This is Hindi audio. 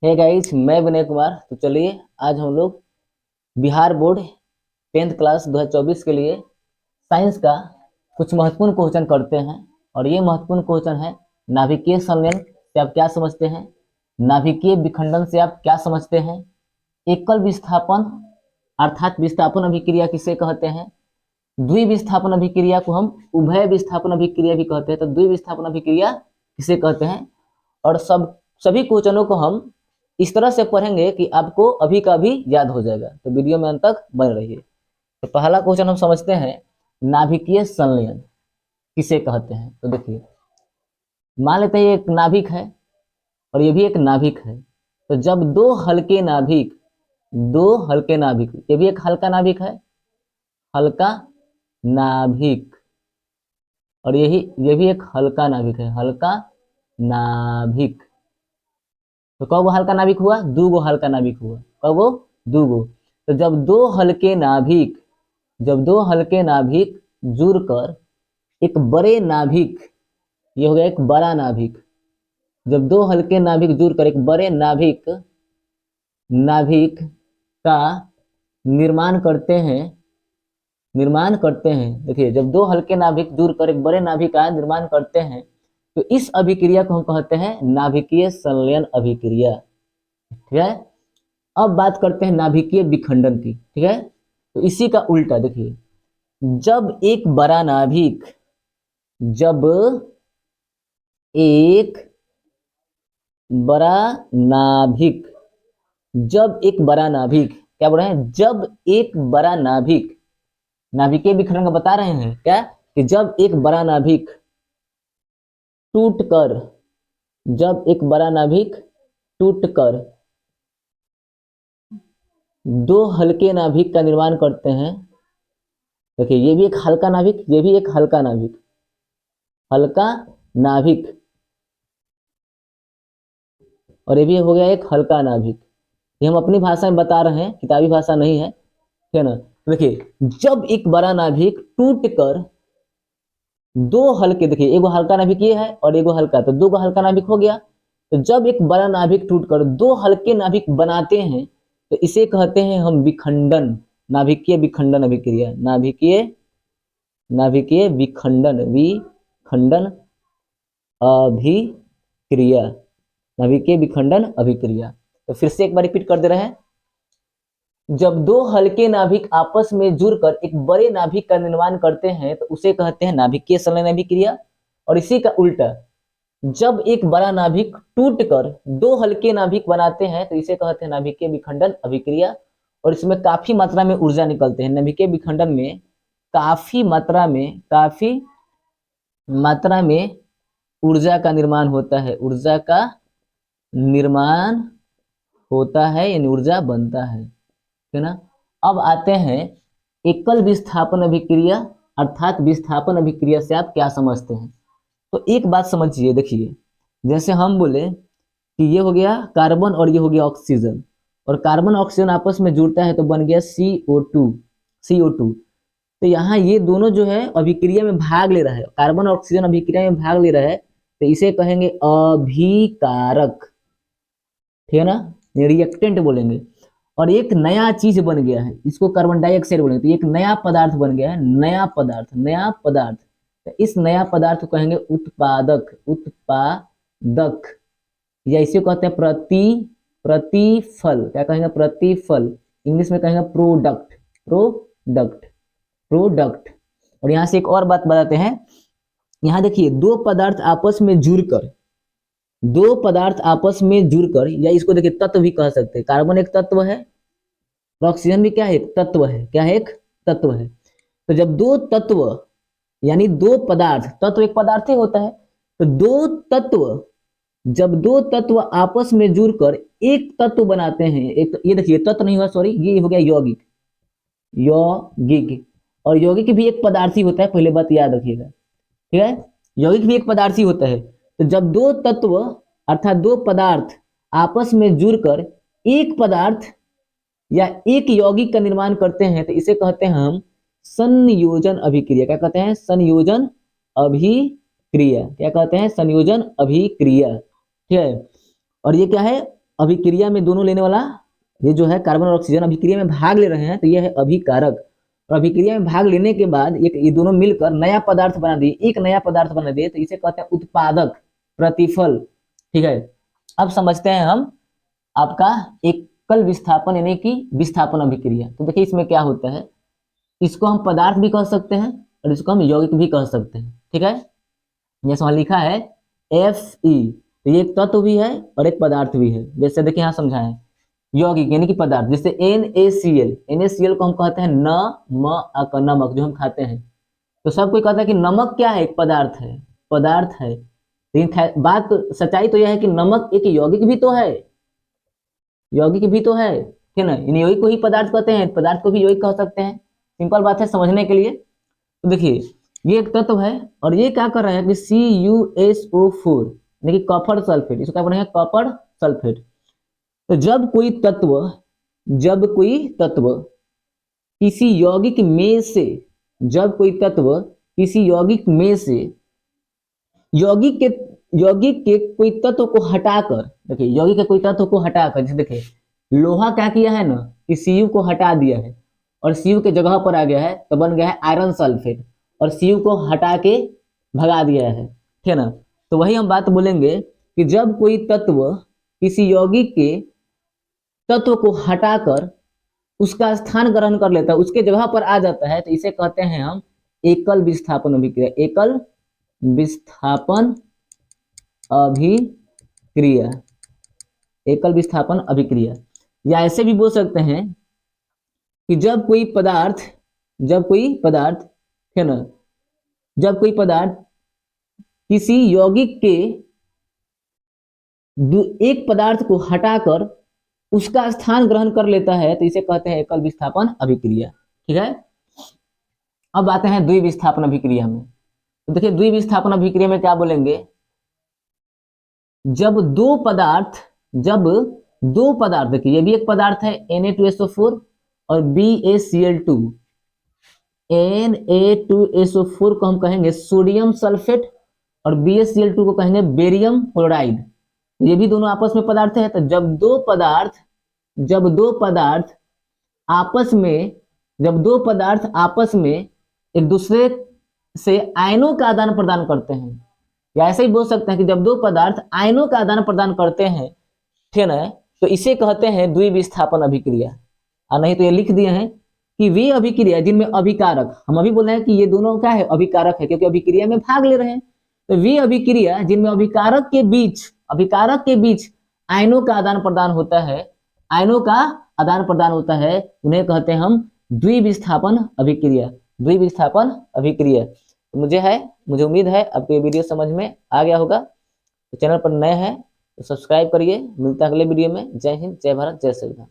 हे गाइस, मैं विनय कुमार। तो चलिए आज हम लोग बिहार बोर्ड 10th क्लास 2024 के लिए साइंस का कुछ महत्वपूर्ण क्वेश्चन करते हैं। और ये महत्वपूर्ण क्वेश्चन है, नाभिकीय संलयन से आप क्या समझते हैं, नाभिकीय विखंडन से आप क्या समझते हैं, एकल विस्थापन अर्थात विस्थापन अभिक्रिया किसे कहते हैं, द्विविस्थापन अभिक्रिया को हम उभय विस्थापन अभिक्रिया भी कहते हैं। तो द्विविस्थापन अभिक्रिया किसे कहते हैं, और सभी क्वेश्चनों को हम इस तरह से पढ़ेंगे कि आपको अभी का भी याद हो जाएगा। तो वीडियो में अंत तक बने रहिए। तो पहला क्वेश्चन हम समझते हैं, नाभिकीय संलयन किसे कहते हैं। तो देखिए, मान लेते हैं ये एक नाभिक है और ये भी एक नाभिक है। तो जब दो हल्के नाभिक, ये भी एक हल्का नाभिक है, हल्का नाभिक, और ये भी एक हल्का नाभिक है, हल्का नाभिक। तो कब हल्का नाभिक हुआ? दो गो हल्का नाभिक हुआ। कब? दो गो। तो जब दो हल्के नाभिक जुड़कर एक बड़े नाभिक, ये हो गया एक बड़ा नाभिक। जब दो हल्के नाभिक जुड़कर एक बड़े नाभिक का निर्माण करते हैं। देखिए, जब दो हल्के नाभिक जुड़कर एक बड़े नाभिक का निर्माण करते हैं तो इस अभिक्रिया को हम कहते हैं नाभिकीय संलयन अभिक्रिया। ठीक है। अब बात करते हैं नाभिकीय विखंडन की। ठीक है। तो इसी का उल्टा देखिए, जब एक बड़ा नाभिक क्या बोल रहे हैं? जब एक बड़ा नाभिक, नाभिकीय विखंडन का बता रहे हैं क्या, कि जब एक बड़ा नाभिक टूटकर दो हल्के नाभिक का निर्माण करते हैं। देखिए, ये भी एक हल्का नाभिक, ये भी एक हल्का नाभिक, और ये भी हो गया एक हल्का नाभिक। ये हम अपनी भाषा में बता रहे हैं, किताबी भाषा नहीं है। ठीक है ना। देखिए, जब एक बड़ा नाभिक टूटकर दो हल्के, देखिए एगो हल्का नाभिक ये है और एगो हल्का, तो दो गो हल्का नाभिक हो गया। तो जब एक बड़ा नाभिक टूटकर दो हल्के नाभिक बनाते हैं तो इसे कहते हैं हम विखंडन, नाभिकीय विखंडन अभिक्रिया, नाभिकीय विखंडन अभिक्रिया, नाभिकीय विखंडन अभिक्रिया। तो फिर से एक बार रिपीट कर दे रहे हैं, जब दो हल्के नाभिक आपस में जुड़कर एक बड़े नाभिक का निर्माण करते हैं तो उसे कहते हैं नाभिकीय संलयन अभिक्रिया। और इसी का उल्टा, जब एक बड़ा नाभिक टूटकर दो हल्के नाभिक बनाते हैं तो इसे कहते हैं नाभिकीय विखंडन अभिक्रिया। और इसमें काफी मात्रा में ऊर्जा निकलते हैं। नाभिकीय विखंडन में काफी मात्रा में ऊर्जा का निर्माण होता है, यानी ऊर्जा बनता है। ठीक है ना। अब आते हैं एकल विस्थापन अभिक्रिया अर्थात विस्थापन अभिक्रिया से आप क्या समझते हैं। तो एक बात समझिए, देखिए जैसे हम बोले कि ये हो गया कार्बन और ये हो गया ऑक्सीजन, और कार्बन ऑक्सीजन आपस में जुड़ता है तो बन गया CO2। तो यहाँ ये दोनों जो है अभिक्रिया में भाग ले रहा है, कार्बन ऑक्सीजन अभिक्रिया में भाग ले रहा है, तो इसे कहेंगे अभिकारक। ठीक है ना, रिएक्टेंट बोलेंगे। और एक नया चीज बन गया है, इसको कार्बन डाइऑक्साइड बोलेंगे। तो एक नया पदार्थ बन गया है, नया पदार्थ। तो इस नया पदार्थ को कहेंगे उत्पादक, या इसे कहते हैं प्रतिफल। क्या कहेंगे? प्रतिफल। इंग्लिश में कहेंगे प्रोडक्ट। और यहां से एक और बात बताते हैं, यहां देखिए दो पदार्थ आपस में जुड़कर, या इसको देखिए तत्व भी कह सकते हैं। कार्बन एक तत्व है और ऑक्सीजन भी क्या है? एक तत्व है। क्या है? एक तत्व है। तो जब दो तत्व, यानी दो पदार्थ, तत्व एक पदार्थ ही होता है, तो जब दो तत्व आपस में जुड़कर एक तत्व बनाते हैं, एक ये देखिए तत्व नहीं हुआ, सॉरी, ये हो गया यौगिक। और यौगिक भी एक पदार्थ ही होता है, पहले बात याद रखिएगा। ठीक है, यौगिक भी एक पदार्थ ही होता है। तो जब दो तत्व अर्थात दो पदार्थ आपस में जुड़कर एक पदार्थ या एक यौगिक का निर्माण करते हैं तो इसे कहते हैं हम संयोजन अभिक्रिया। क्या कहते हैं? संयोजन अभिक्रिया। ठीक है। और ये क्या है? अभिक्रिया में दोनों लेने वाला, ये जो है कार्बन और ऑक्सीजन अभिक्रिया में भाग ले रहे हैं, तो ये है अभिकारक। और अभिक्रिया में भाग लेने के बाद ये दोनों मिलकर नया पदार्थ बना दिए, एक नया पदार्थ बना दिए, तो इसे कहते हैं उत्पादक प्रतिफल। ठीक है, अब समझते हैं हम आपका एकल विस्थापन यानी कि विस्थापन अभिक्रिया। तो देखिए इसमें क्या होता है, इसको हम पदार्थ भी कह सकते हैं और इसको हम यौगिक भी कह सकते हैं। ठीक है, जैसे वहां लिखा है Fe, तो ये एक तत्व भी है और एक पदार्थ भी है। जैसे देखिए यहाँ समझाएं, यौगिक यानी कि पदार्थ, जैसे NaCl, NaCl को हम कहते हैं नमक, जो हम खाते हैं। तो सब कोई कहता है कि नमक क्या है, एक पदार्थ है, पदार्थ है। लेकिन बात सच्चाई तो यह है कि नमक एक यौगिक भी तो है, यौगिक भी तो है, ठीक है ना। इन यौगिक को ही पदार्थ कहते हैं, पदार्थ को भी यौगिक कह सकते हैं। सिंपल बात है समझने के लिए। तो देखिए ये एक तत्व है और ये क्या कर रहा है कि CuSO4 यानी कि कॉपर सल्फेट, इसको क्या बोलेंगे, कॉपर सल्फेट। तो जब कोई तत्व किसी यौगिक में से, जब कोई तत्व किसी यौगिक में से यौगिक के कोई तत्व को हटाकर, देखिए यौगिक के कोई तत्व को हटाकर, जैसे देखिए लोहा क्या किया है ना कि Cu को हटा दिया है और Cu के जगह पर आ गया है, तो बन गया है आयरन सल्फेट, और Cu को हटा के भगा दिया है, ठीक है ना। तो वही हम बात बोलेंगे कि जब कोई तत्व किसी यौगिक के तत्व को हटाकर उसका स्थान ग्रहण कर लेता है, उसके जगह पर आ जाता है, तो इसे कहते हैं हम एकल विस्थापन अभिक्रिया, एकल विस्थापन अभिक्रिया, एकल विस्थापन अभिक्रिया। या ऐसे भी बोल सकते हैं कि जब कोई पदार्थ है ना, जब कोई पदार्थ किसी यौगिक के एक पदार्थ को हटाकर उसका स्थान ग्रहण कर लेता है, तो इसे कहते हैं एकल विस्थापन अभिक्रिया। ठीक है, अब आते हैं द्विविस्थापन अभिक्रिया में। तो देखिए द्विविस्थापन अभिक्रिया में क्या बोलेंगे, जब दो पदार्थ, देखिए ये भी एक पदार्थ है Na2SO4 और BaCl2, Na2SO4 को हम कहेंगे सोडियम सल्फेट और BaCl2 को कहेंगे बेरियम क्लोराइड, ये भी दोनों आपस में पदार्थ है। तो जब दो पदार्थ आपस में एक दूसरे से आयनों का आदान प्रदान करते हैं, या ऐसे ही बोल सकते हैं कि जब दो पदार्थ आयनों का आदान प्रदान करते हैं, ठीक है, तो इसे कहते हैं द्विविस्थापन अभिक्रिया। और नहीं तो ये लिख दिए हैं कि वे अभिक्रिया जिनमें अभिकारक, हम अभी बोल रहे हैं कि ये दोनों क्या है, अभिकारक है, क्योंकि अभिक्रिया में भाग ले रहे हैं। तो वे अभिक्रिया जिनमें अभिकारक के बीच आयनों का आदान प्रदान होता है, उन्हें कहते हैं हम द्विविस्थापन अभिक्रिया। मुझे उम्मीद है आपको ये वीडियो समझ में आ गया होगा। तो चैनल पर नए हैं तो सब्सक्राइब करिए। मिलता है अगले वीडियो में। जय हिंद, जय भारत, जय संविधान।